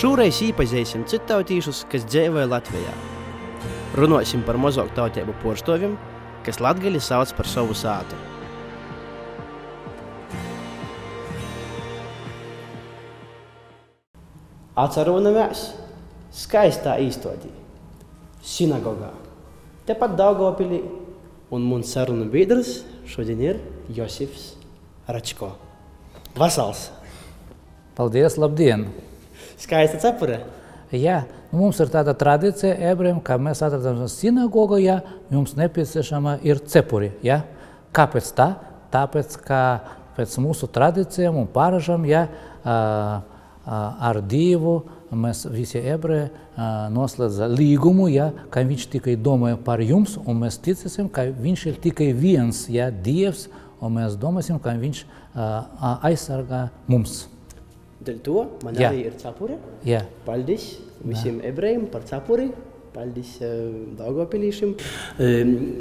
Šūreiz īpazīsim citu tautīšus, kas dzīvoja Latvijā. Runāsim par mazāk tautību porstovim, kas latgali sauc par savu sātu. Atcerūnamies skaistā īstodī, sinagogā, tepat Daugavpilī, un mums sarunu biedrs šodien ir Josifs Račko. Vasals! Paldies, labdien! Skaista cepure? Jā, mums ir tāda tradīcija ebrejiem, ka mēs atrodamies sinagogoje, mums nepieciešama ir cepuri. Ja? Kāpēc tā? Tāpēc, ka pēc mūsu tradīcijām un paražām, ja, ar Dievu mēs visi ebreji noslēdza līgumu, ja, ka viņš tikai domāja par jums, un mēs ticēsim, ka viņš ir tikai viens, ja, Dievs, un mēs domāsim, ka viņš aizsargā mums. Dēļ to man arī ir cepure. Jā. Paldies visiem ebrejiem par cepuri. Paldies Daugavpilīšiem.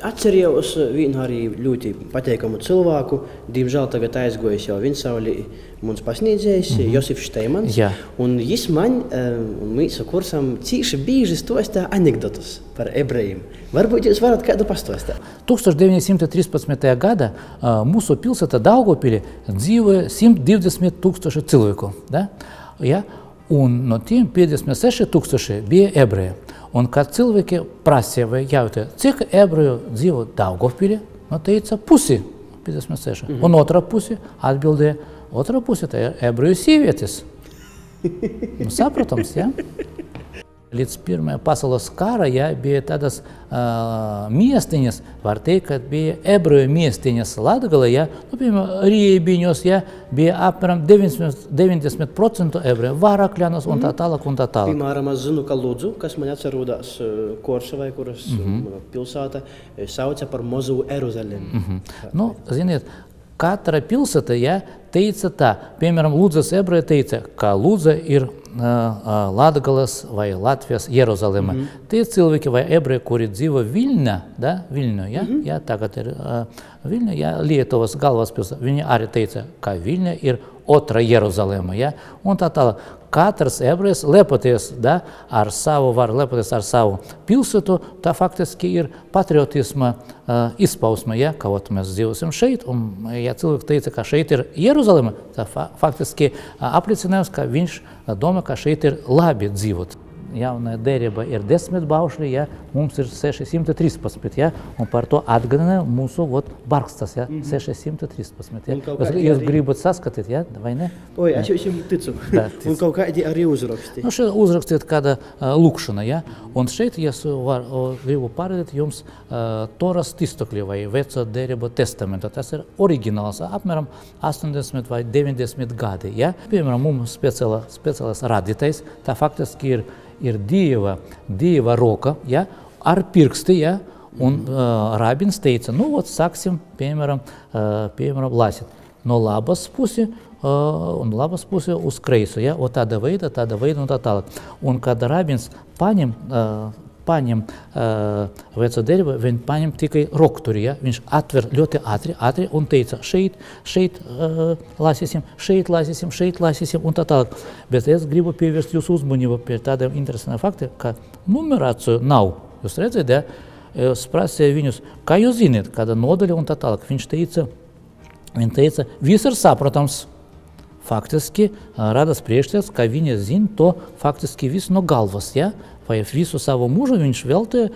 Atcerējos vienu arī ļoti pateikamu cilvēku. Diemžēl tagad aizgojis jau Vinsaulī mums pasniedzējis, Josifs Šteimans. Jā. Un jis man un mūsu kursam cīši bīži stostā anekdotus par ebrejiem. Varbūt jūs varat kādu pastostāt? 1913. gada mūsu pilsētā Daugavpilī dzīvoja 120 000 cilvēku. Da? Ja? Un no tiem 56 000 bija ebreji. Un kad cilvēki prasīja vai jautā, cik ebreju dzīvo Daugavpilī, nu teica pusi, 56. Un otra pusi atbildēja, otra pusi tā ir ebreju sievietes. Nu, saprotams, ja? Līdz Pirmajā pasaules kara, ja, bija tādas miestiņas, var teikt, ka bija ebreju miestiņas Latgalē, ja, nu, piemēram, Riebiņos, ja, bija apmēram 90% ebreju, Varakļanos un tā tālāk un tā tālāk. Piemēram, es zinu, ka Lūdzu, kas man atcerūdās Korsavai, kuras pilsēta sauca par Mazu Jeruzalemi. Nu, ziniet, katra pilsēta, ja, teica tā, piemēram, Lūdzas ebreji teica, ka Lūdza ir Latgales vai Latvijas Jeruzaleme. Tie cilvēki vai ebreji, kuri dzīvo Viļņā, da, Viļņu, ja, ja, tagad ir Viļņa, ja, Lietuvas galvaspilsēta, viņi arī teica, ka Viļņa ir otra Jeruzaleme, ja, un tā tālāk. Katrs ebrejs lepoties, da, ar savu, var lepoties ar savu pilsētu, tā faktiski ir patriotisma izpausme, ja, ka ot mēs dzīvosim šeit, un ja cilvēks teica, ka šeit ir Jeruzaleme, tā faktiski apliecinājums, ka viņš domā, ka šeit ir labi dzīvot. Jaunā derība ir 10 baušļi, ja, mums ir 613, ja, un par to atgādināja mūsu Barkstas, ja, 613. Ja. Jūs gribat saskatīt, ja, vai ne? Oi, es jums ticu. Un kaut kādi arī uzraksti. Nu, šeit uzrakstīt kāda lūkšana, ja, un šeit es gribu parādīt jums Toras tistukļi vai Veco derība testamenta. Tas ir oriģināls, apmēram 80 vai 90 gadi, ja. Piemēram, mums speciāls radītais, tā faktiski ir Dieva roka, ja, ar pirksti, ja, un rabins teica, nu, sāksim, piemēram, lasīt no labas pusi, un labas pusi uz kreiso, ja, tāda veida, un tā tālāk. Un kad rabins paņem veco derību, viņš paņem tikai rokturi, ja, viņš atver ļoti ātri un teica, šeit lasīsim, šeit lasīsim un tā tālāk. Bet es gribu pievērst jūsu uzmanību pie tādiem interesantiem faktiem, ka numerāciju nav. Jūs redzat, ja? Es prasīju viņus, kā jūs zināt, kāda nodaļa un tā tālāk. Viņš teica, viss ir saprotams. Faktiski radas priekšstats, ka viņi zina to faktiski visu no galvas, ja? Vai visu savu mūžu viņš veltīja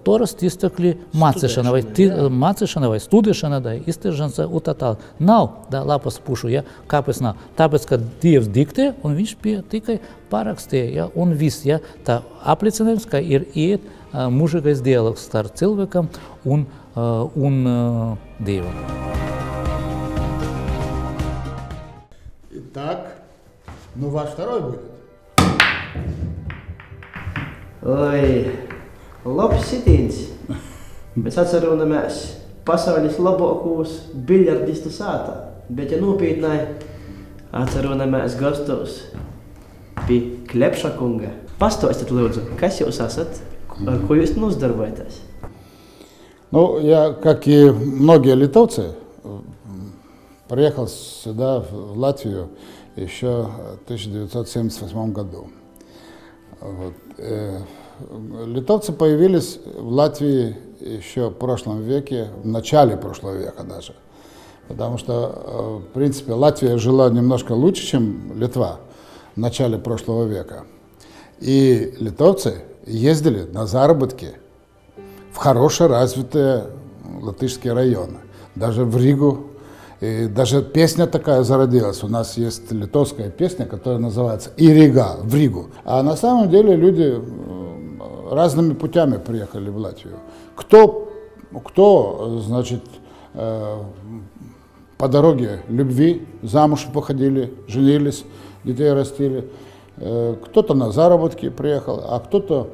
Toras tistukļi mācīšana vai studēšana, da, iztiršana un tā tālāk. Nav da, lapas pušu, ja? Kāpēc nav? Tāpēc, ka Dievs diktē un viņš tikai parakstīja, ja? Un viss, ja? Tā apliecinājums, ka ir iet mūžīgais dialogs starp cilvēkam un Dievam. Итак, ну ваш второй будет. Oi, labs sitiens. Mēs atcerūnamies pasaules labākos biljardistu sātā, bet ja nopietnai atcerūnamies gastos pie Klepša kunga. Pastostiet, lūdzu, kas jūs esat, ar ko jūs uzdarbojaties? Ну, я, как и многие литовцы, приехал сюда, в Латвию, еще в 1978 году. Вот. Литовцы появились в Латвии еще в прошлом веке, в начале прошлого века даже. Потому что, в принципе, Латвия жила немножко лучше, чем Литва в начале прошлого века. И литовцы ездили на заработки в хорошо развитые латышские районы. Даже в Ригу. И даже песня такая зародилась. У нас есть литовская песня, которая называется «И Рига», в Ригу. А на самом деле люди разными путями приехали в Латвию. Кто, значит, по дороге любви замуж походили, женились, детей растили. Кто-то на заработки приехал, а кто-то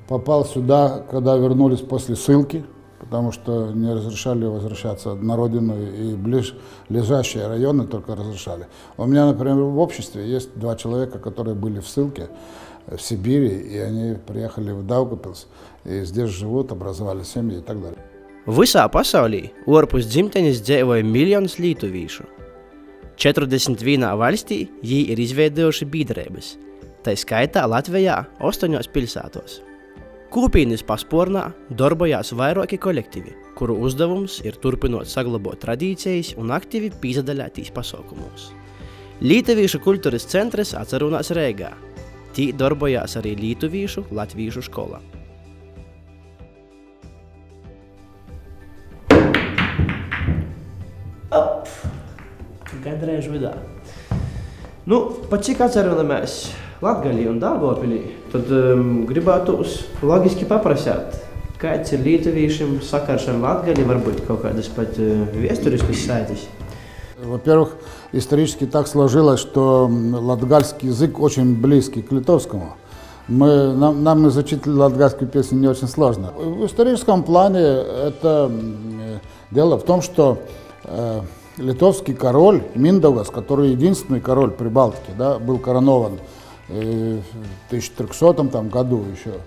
попал сюда, когда вернулись после ссылки, потому что не разрешали возвращаться на родину, и ближайшие районы только разрешали. У меня, например, в обществе есть 2 человека, которые были в ссылке в Сибири, и они приехали в Daugavpils, и здесь живут, образовали семьи и так далее. Visā pasaulī orpus dzimtenes dzīvoja miljonus lietuvīšu. 41 valstī jī ir izveidojuši biedrības, tai skaitā Latvijā 8 pilsētos. Kūpīnis paspornā darbojās vairāki kolektīvi, kuru uzdevums ir turpinot saglabot tradīcijas un aktīvi pīsadaļātīs pasaukumos. Lietuvīšu kultūras centrs atsarunās Reigā. Tī darbojās arī lietuvīšu latvīšu škola. Gadreiz vidā. Pat cik atceramies Latgalī un Daugavpilī, tad gribētos logiski paprasāt, kāds ir lietuvīšiem sakars ar Latgali, varbūt kaut kādas pat vēsturiskas saites. Во-первых, исторически так сложилось, что латгальский язык очень близкий к литовскому. Нам изучить латгальскую песню не очень сложно. В историческом плане это дело в том, что литовский король Миндаугас, который единственный король Прибалтики, да, был коронован в 1300 году еще.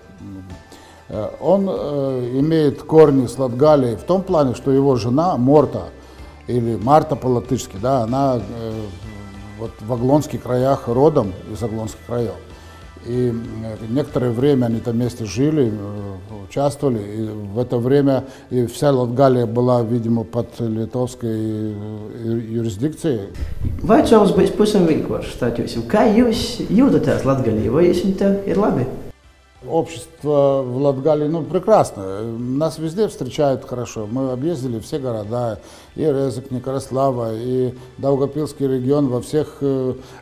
Он имеет корни с Латгалией в том плане, что его жена Морта, или Марта по-латышски, да, она вот в Аглонских краях родом, из Аглонских краев. И некоторое время они там вместе жили, участвовали, и в это время и вся Латгалия была, видимо, под литовской юрисдикцией. Vai jums bija pusam vienkārši stāstījums, kā jūs jūtaties Latgalī, vai jums te ir labi? Общество в Латгалии, прекрасно. Нас везде встречают хорошо. Мы объездили все города, и Резекне, Краслава, и Даугавпилский регион, во всех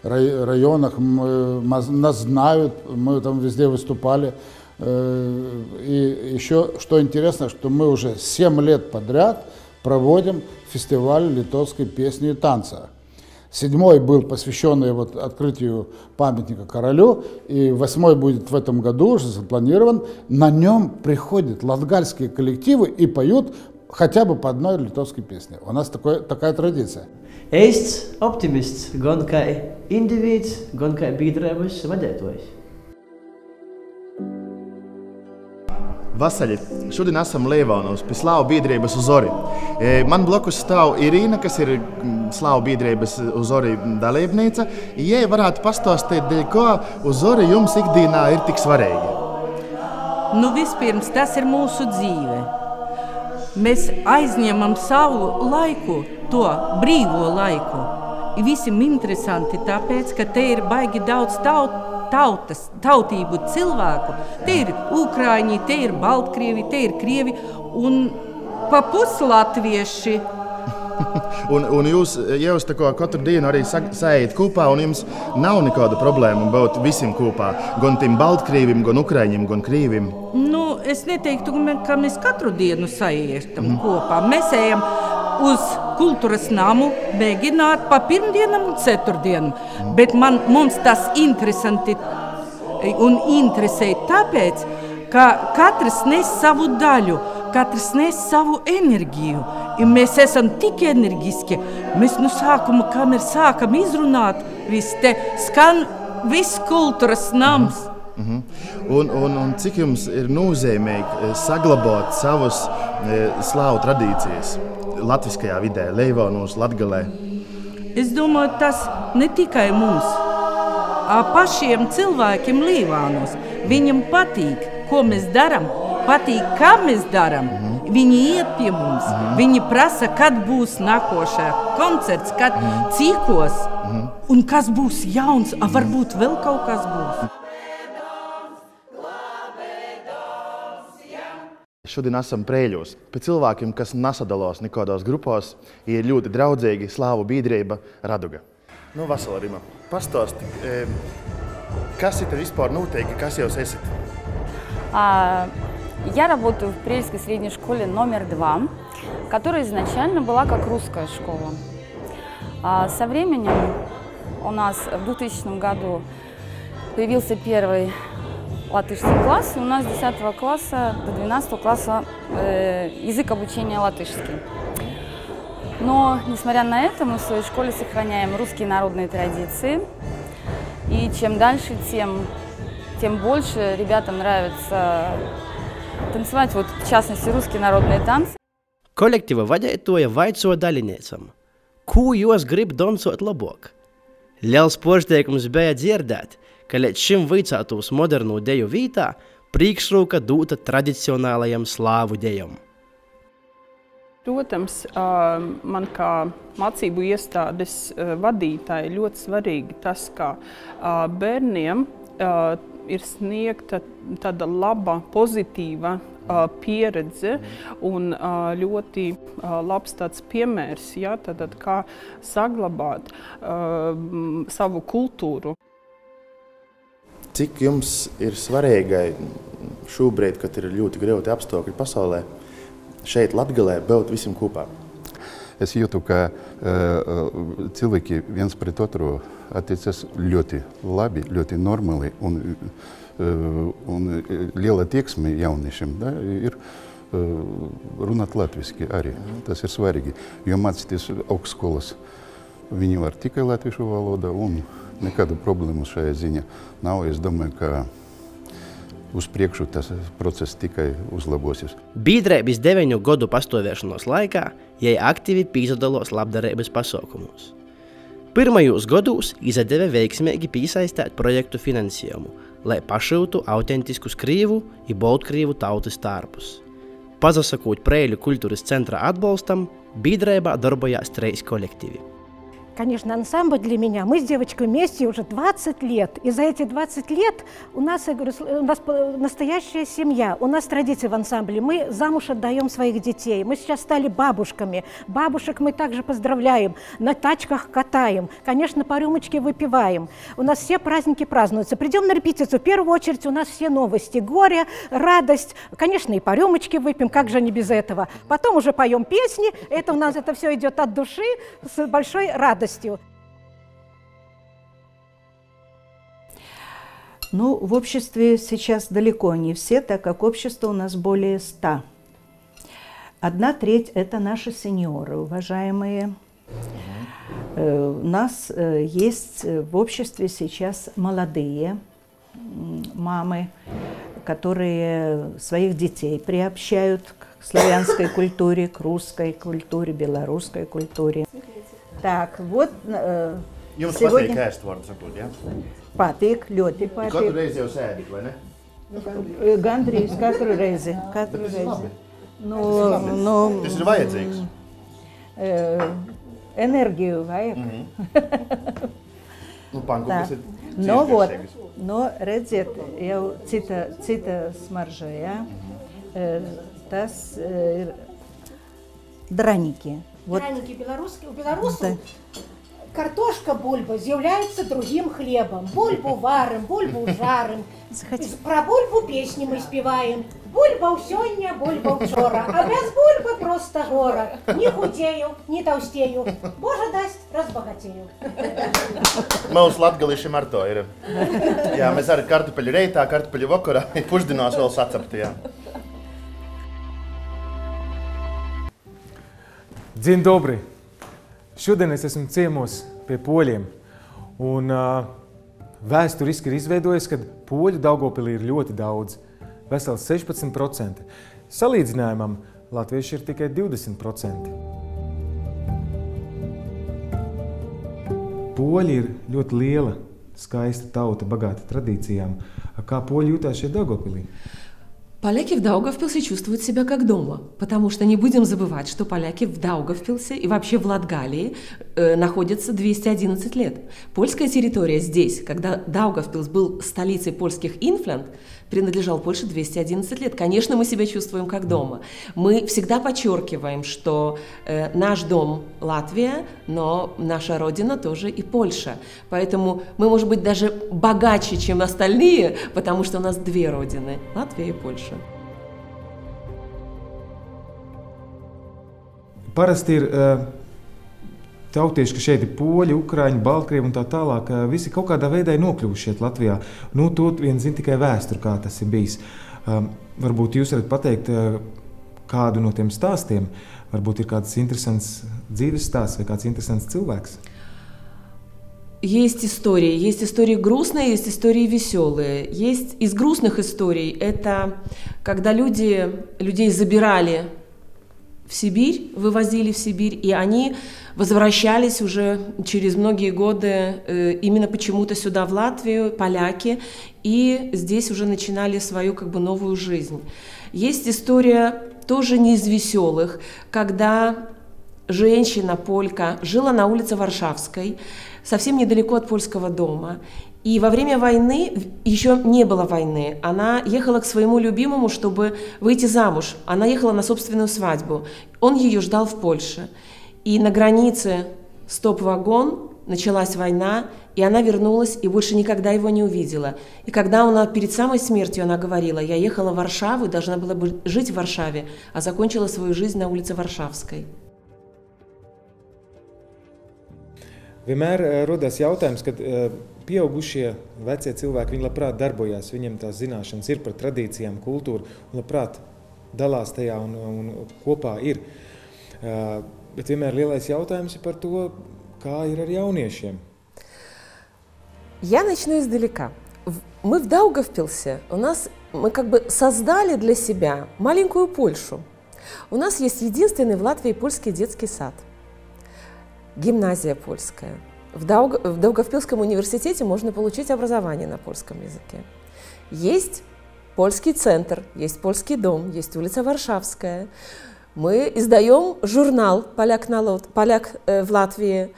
районах. Нас знают, мы там везде выступали. И еще, что интересно, что мы уже 7 лет подряд проводим фестиваль литовской песни и танца. 7-й был посвященный открытию памятника королю, и 8-й будет в этом году уже запланирован. На нем приходят латгальские коллективы и поют хотя бы по одной литовской песне. У нас такая традиция. Es optimists, gan kā individs, gan kā biedrības vadītājs. Vasaļi, šodien esam Leivonos pie Slāvu biedrības Uzori. Man blakus stāv Irīna, kas ir Slāvu biedrības Uzori dalībnīca. Ja varētu pastāstīt, dēļ ko Uzori jums ikdienā ir tik svarīgi? Vispirms tas ir mūsu dzīve. Mēs aizņemam savu laiku, to brīvo laiku. Visiem interesanti tāpēc, ka te ir baigi daudz tautību cilvēku. Te ir Ukraiņi, te ir Baltkrievi, te ir Krievi un pa puslatvieši. Un jūs katru dienu arī sēžat kopā, un jums nav nekāda problēma būt visiem kopā, gan tiem Baltkrīvim, gan Ukraiņiem, gan Krīvim? Es neteiktu, ka mēs katru dienu sēžam kopā. Mēs ejam uz kultūras namu, mēģināt pa pirmdienam un ceturtdienu. Bet mums tas interesanti un interesē tāpēc, ka katrs nes savu daļu, katrs nes savu enerģiju. Ja mēs esam tik enerģiski, mēs no sākuma, kamēr sākam izrunāt, viss te skan viss kultūras nams. Un cik jums ir nozīmīgi saglabāt savus slāvu tradīcijas latviskajā vidē, Leivonos, Latgalē? Es domāju, tas ne tikai mums, pašiem cilvēkiem Līvānos. Viņam patīk, ko mēs darām, patīk, kā mēs darām. Viņi iet pie mums, viņi prasa, kad būs nākošā koncerts, kad cikos, un kas būs jauns, varbūt vēl kaut kas būs. Šodien esam Prēļos. Pie cilvēkiem, kas nesadalās nekādās grupās, ir ļoti draudzīgi slāvu biedrība Raduga. Nu, Vasala Rima, pastāsti, kas ir te vispār noteikti, kas jūs esat? Я работаю в Прельской средней школе номер 2, которая изначально была как русская школа. Со временем у нас в 2000 году появился первый латышский класс, и у нас с 10 класса до 12 класса язык обучения латышский. Но, несмотря на это, мы в своей школе сохраняем русские народные традиции. И чем дальше, тем больше ребятам нравится танцевать, вот, в частности, русские народные танцы. Kolektīva vadītāja vaicāja dalībniecam, ko jūs grib dansot labāk. Liels pārsteigums bija dzirdēt, ka līdz šim vicētos modernu deju vietā priekšroka dota tradicionālajam slāvu dejam. Protams, man kā mācību iestādes vadītāji ļoti svarīgi tas, ka bērniem ir sniegta tāda laba, pozitīva pieredze un ļoti labs tāds piemērs, ja, tad kā saglabāt savu kultūru. Cik jums ir svarīgi šobrīd, kad ir ļoti grūti apstākļi pasaulē, šeit Latgalē būt visiem kopā? Es jūtu, ka cilvēki viens pret otru attiecas ļoti labi, ļoti normāli un liela tieksme jauniešiem ir runāt latviski arī. Tas ir svarīgi, jo mācīties augstskolas viņi var tikai latviešu valoda un nekādu problēmu šajā ziņā nav. Es domāju, ka uz priekšu tas process tikai uzlabosies. Biedrības 9 gadu pastāvēšanos laikā jai aktīvi piedalās labdarības pasākumos. Pirmajos gados izdeva veiksmīgi piesaistīt projektu finansējumu, lai pašiltu autentiskus krīvu un baltkrīvu tautas tārpus. Pazasakot Prēļu kultūras centra atbalstam, biedrībā darbojās 3 kolektīvi. Конечно, ансамбль для меня. Мы с девочкой вместе уже 20 лет. И за эти 20 лет у нас настоящая семья. У нас традиции в ансамбле. Мы замуж отдаем своих детей. Мы сейчас стали бабушками. Бабушек мы также поздравляем. На тачках катаем. Конечно, по рюмочке выпиваем. У нас все праздники празднуются. Придем на репетицию. В первую очередь у нас все новости. Горе, радость. Конечно, и по рюмочке выпьем. Как же не без этого. Потом уже поем песни. Это у нас это все идет от души с большой радостью. Ну, в обществе сейчас далеко не все, так как общество у нас более 100. 1/3 – это наши сеньоры, уважаемые. У нас есть в обществе сейчас молодые мамы, которые своих детей приобщают к славянской культуре, к русской культуре, белорусской культуре. Так, вот сегодня... Jums patīk vārdu sakot, ja? Patīk, ļoti patīk. Katru reizi jau sēdīt, vai ne? Gandrīz katru reizi. Tas ir vajadzīgs. Energiju vajag. Nu, pankūkas ir cienīgas. No, redziet, jau cita smarža, ja? Tas ir драники. Драники белорусские. У белорусов картошка бульба з'является другим хлебом. Бульбу варим, бульбу жарим. Про бульбу песни мы спеваем. Бульба у сёння, бульба учора. А без бульбы просто гора. Не худею, не толстею. Боже даст, разбогатею. Mums latgalīšiem ar to ir. Jā, mēs arī kartupeļu reitā, kartupeļu vakarā, pušdienos vēl saceptījām. Dzień dobry! Šodien es esmu ciemos pie poļiem. Un vēsturiski ir izveidojies, ka poļu Daugavpilī ir ļoti daudz, vesels 16%. Salīdzinājumam latvieši ir tikai 20%. poļi ir ļoti liela, skaista tauta, bagāta tradīcijām. Kā poļi jutās šeit Daugavpilī? Поляки в Даугавпилсе чувствуют себя как дома, потому что не будем забывать, что поляки в Даугавпилсе и вообще в Латгалии находятся 211 лет. Польская территория здесь, когда Даугавпилс был столицей польских Инфлянд, принадлежал Польше 211 лет. Конечно, мы себя чувствуем как дома. Мы всегда подчеркиваем, что наш дом Латвия, но наша родина тоже и Польша. Поэтому мы, может быть, даже богаче, чем остальные, потому что у нас две родины – Латвия и Польша. Parasti ir tautieši, ka šeit ir poļi, ukraiņi, baltkrievi un tā tālāk. Visi kaut kādā veidā ir nokļuvuši šeit Latvijā. Nu, to vien zina tikai vēsturi, kā tas ir bijis. Varbūt jūs varat pateikt kādu no tiem stāstiem. Varbūt ir kāds interesants dzīves stāsts vai kāds interesants cilvēks. Есть истории грустные, есть истории веселые. Есть из грустных историй, это когда людей забирали в Сибирь, вывозили в Сибирь, и они возвращались уже через многие годы именно почему-то сюда, в Латвию, поляки, и здесь уже начинали свою как бы новую жизнь. Есть история тоже не из веселых, когда женщина, полька, жила на улице Варшавской, совсем недалеко от польского дома. И во время войны, еще не было войны, она ехала к своему любимому, чтобы выйти замуж. Она ехала на собственную свадьбу. Он ее ждал в Польше. И на границе стоп-вагон, началась война, и она вернулась и больше никогда его не увидела. И когда она перед самой смертью, она говорила: я ехала в Варшаву, должна была бы жить в Варшаве, а закончила свою жизнь на улице Варшавской. Vienmēr rodas jautājums, kad pieaugušie vecie cilvēki, viņi labprāt darbojās, viņiem tās zināšanas ir par tradīcijām, kultūru, un labprāt dalās tajā un kopā ir. Bet vienmēr lielais jautājums ir par to, kā ir ar jauniešiem. Я начну издалека. Мы в Даугавпилсе, мы как бы создали для себя маленькую Польшу. У нас есть единственный в Латвии польский детский сад. Гимназия польская. В Даугавпилском университете можно получить образование на польском языке. Есть польский центр, есть польский дом, есть улица Варшавская. Мы издаем журнал «Поляк в Латвии».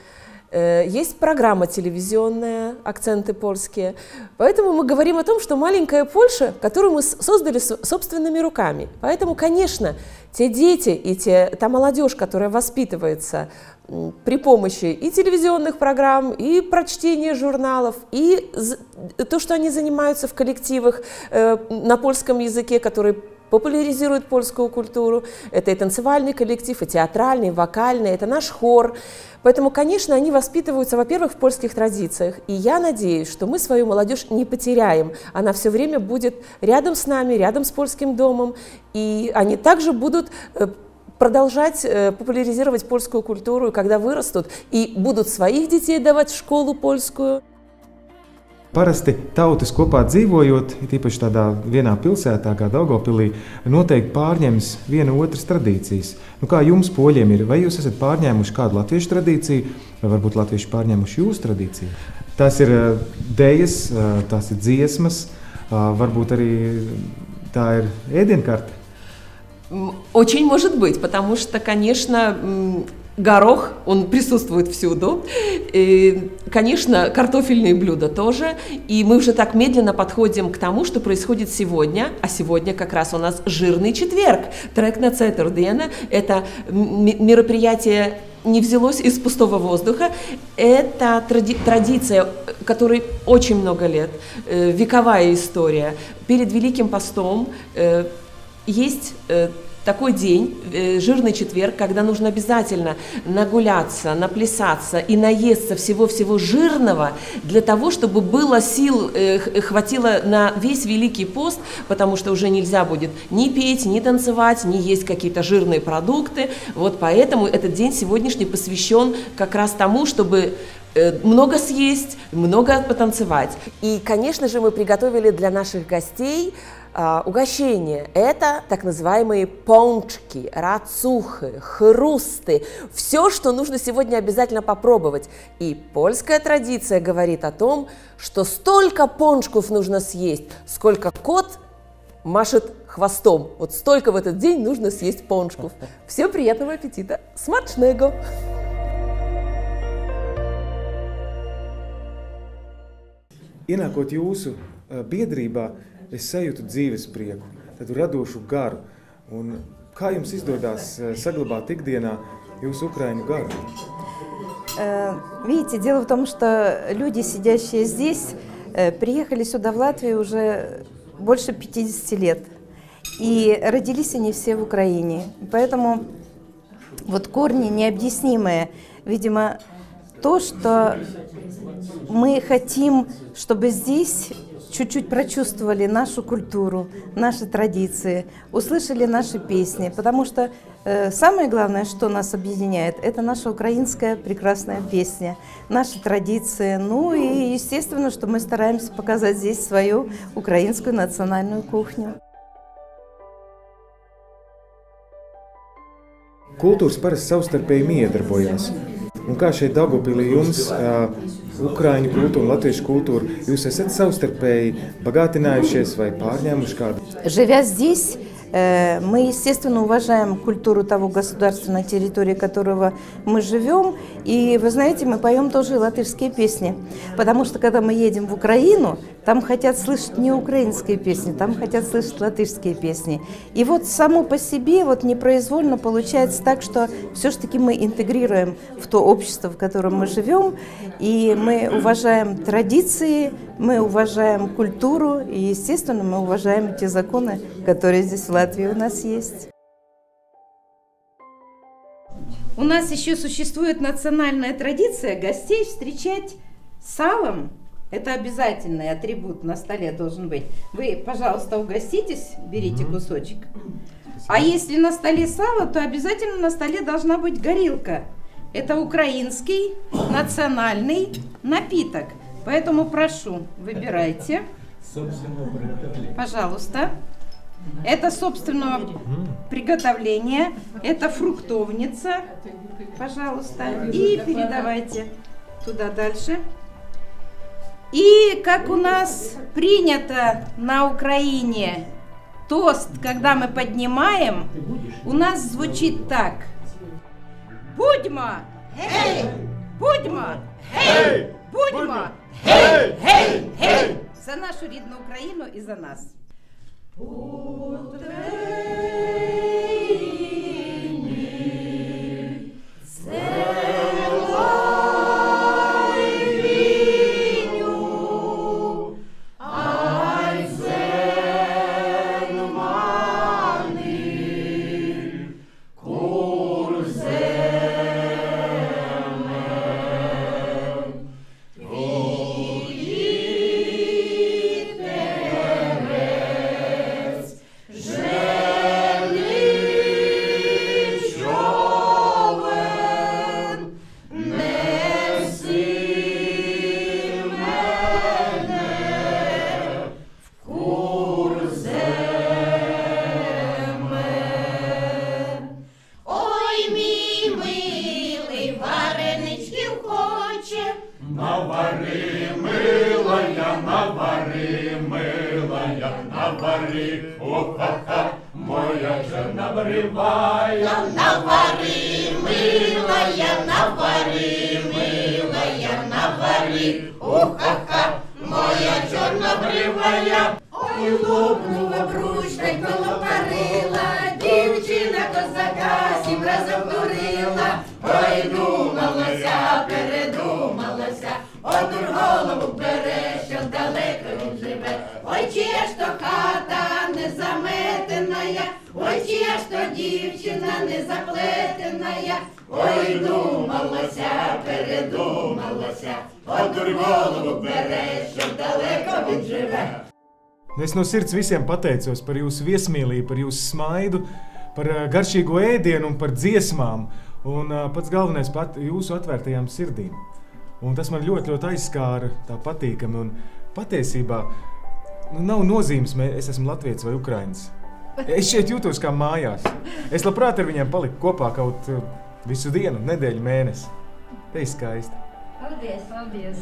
Есть программа телевизионная «Акценты польские». Поэтому мы говорим о том, что маленькая Польша, которую мы создали собственными руками. Поэтому, конечно, те дети и та молодежь, которая воспитывается при помощи и телевизионных программ, и прочтения журналов, и то, что они занимаются в коллективах на польском языке, которые популяризируют польскую культуру. Это и танцевальный коллектив, и театральный, и вокальный, это наш хор. Поэтому, конечно, они воспитываются, во-первых, в польских традициях. И я надеюсь, что мы свою молодежь не потеряем. Она все время будет рядом с нами, рядом с польским домом. И они также будут продолжать популяризировать польскую культуру, и когда вырастут, и будут своих детей давать в школу польскую. Parasti tautas kopā dzīvojot, tīpaši tādā vienā pilsētā kā Daugavpilī, noteikti pārņems viena otras tradīcijas. Nu, kā jums, poļiem, ir? Vai jūs esat pārņēmuši kādu latviešu tradīciju, vai varbūt latvieši pārņēmuši jūsu tradīciju? Tās ir dejas, tās ir dziesmas, varbūt arī tā ir ēdienkarte. Очень может быть, потому что, конечно, горох, он присутствует всюду. И, конечно, картофельные блюда тоже. И мы уже так медленно подходим к тому, что происходит сегодня. А сегодня как раз у нас жирный четверг. Трек-на Цетердена. Это мероприятие не взялось из пустого воздуха. Это традиция, которой очень много лет, вековая история. Перед Великим постом есть такой день, жирный четверг, когда нужно обязательно нагуляться, наплясаться и наесться всего-всего жирного для того, чтобы было сил, хватило на весь Великий пост, потому что уже нельзя будет ни петь, ни танцевать, ни есть какие-то жирные продукты. Вот поэтому этот день сегодняшний посвящен как раз тому, чтобы много съесть, много потанцевать. И, конечно же, мы приготовили для наших гостей угощение. Это так называемые пончики, рацухи, хрусты. Все, что нужно сегодня обязательно попробовать. И польская традиция говорит о том, что столько пончиков нужно съесть, сколько кот машет хвостом. Вот столько в этот день нужно съесть пончиков. Всем приятного аппетита! Смачного! Ienākot jūsu biedrībā, es sajūtu dzīves prieku, tādu radošu garu. Un kā jums izdodās saglabāt ikdienā jūsu ukraiņu гару? Видите, дело в том, что люди, сидящие здесь, приехали сюда, в Латвию, уже больше 50 лет. И родились они все в Украине. Поэтому вот корни необъяснимые. Видимо, то, что мы хотим, чтобы здесь чуть-чуть прочувствовали нашу культуру, наши традиции, услышали наши песни. Потому что самое главное, что нас объединяет, это наша украинская прекрасная песня, наши традиции. Ну и естественно, что мы стараемся показать здесь свою украинскую национальную кухню. Kultūras parasti savstarpēji miedarbojās. Un kā šeit Daugavpilī jums, ukraiņu kultūra un latviešu kultūra, jūs esat savstarpēji bagātinājušies vai pārņēmuši kādu? Живя здесь, мы, естественно, уважаем культуру того государства, на территории которого мы живем. И, вы знаете, мы поем тоже латышские песни. Потому что, когда мы едем в Украину, там хотят слышать не украинские песни, там хотят слышать латышские песни. И вот само по себе вот непроизвольно получается так, что все-таки мы интегрируем в то общество, в котором мы живем. И мы уважаем традиции, мы уважаем культуру. И, естественно, мы уважаем те законы, которые здесь в Латвии у нас есть. У нас еще существует национальная традиция гостей встречать салом. Это обязательный атрибут на столе должен быть. Вы, пожалуйста, угоститесь, берите кусочек. А если на столе сало, то обязательно на столе должна быть горилка. Это украинский национальный напиток. Поэтому прошу, выбирайте. Пожалуйста. Это собственного приготовления. Это фруктовница. Пожалуйста. И передавайте туда дальше. И как у нас принято на Украине, тост, когда мы поднимаем, у нас звучит так. Будьмо! Хей! Будьмо! Хей! Будьмо! Хей! Хей! Хей! За нашу рідну Україну і за нас. Es no sirds visiem pateicos par jūsu viesmīlību, par jūsu smaidu, par garšīgo ēdienu un par dziesmām. Un pats galvenais pat jūsu atvērtajām sirdīm. Un tas man ļoti aizskāra, tā patīkami. Un patiesībā nav nozīmes, es esmu latvietis vai ukrainis. Es šeit jūtos kā mājās. Es labprāt ar viņiem paliku kopā kaut visu dienu, nedēļu, mēnesi. Te ir skaisti. Paldies, paldies.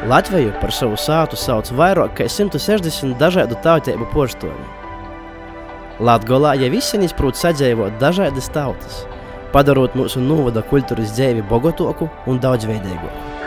Latviju par savu sātu sauc vairāk kā 160 dažādu tautību porštovi. Latgolā jau izsenis prūt sadzīvot dažādas tautas, padarot mūsu novada kultūras dzīvi bogotāku un daudzveidīgāku.